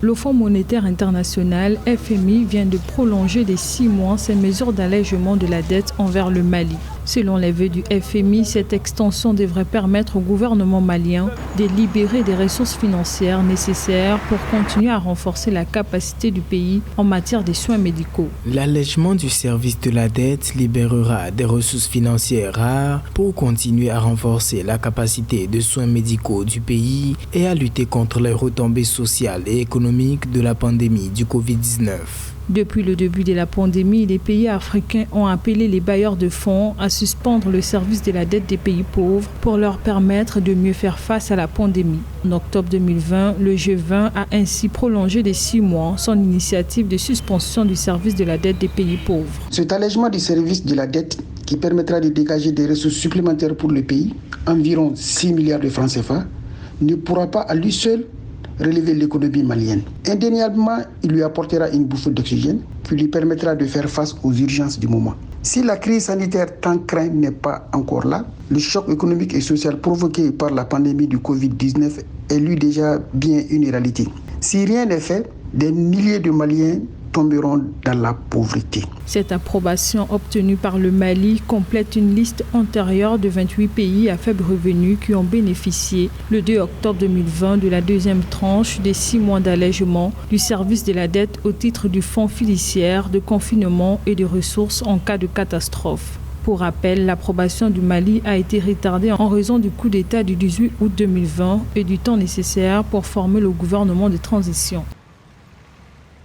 Le Fonds monétaire international, FMI, vient de prolonger de 6 mois ses mesures d'allègement de la dette envers le Mali. Selon les vœux du FMI, cette extension devrait permettre au gouvernement malien de libérer des ressources financières nécessaires pour continuer à renforcer la capacité du pays en matière de soins médicaux. L'allègement du service de la dette libérera des ressources financières rares pour continuer à renforcer la capacité de soins médicaux du pays et à lutter contre les retombées sociales et économiques de la pandémie du Covid-19. Depuis le début de la pandémie, les pays africains ont appelé les bailleurs de fonds à suspendre le service de la dette des pays pauvres pour leur permettre de mieux faire face à la pandémie. En octobre 2020, le G20 a ainsi prolongé de 6 mois son initiative de suspension du service de la dette des pays pauvres. Cet allègement du service de la dette qui permettra de dégager des ressources supplémentaires pour le pays, environ 6 milliards de francs CFA, ne pourra pas à lui seul relever l'économie malienne. Indéniablement, il lui apportera une bouffée d'oxygène qui lui permettra de faire face aux urgences du moment. Si la crise sanitaire tant crainte n'est pas encore là, le choc économique et social provoqué par la pandémie du Covid-19 est lui déjà bien une réalité. Si rien n'est fait, des milliers de Maliens tomberont dans la pauvreté. Cette approbation obtenue par le Mali complète une liste antérieure de 28 pays à faible revenu qui ont bénéficié le 2 octobre 2020 de la deuxième tranche des 6 mois d'allègement du service de la dette au titre du Fonds fiduciaire de confinement et de ressources en cas de catastrophe. Pour rappel, l'approbation du Mali a été retardée en raison du coup d'État du 18 août 2020 et du temps nécessaire pour former le gouvernement de transition.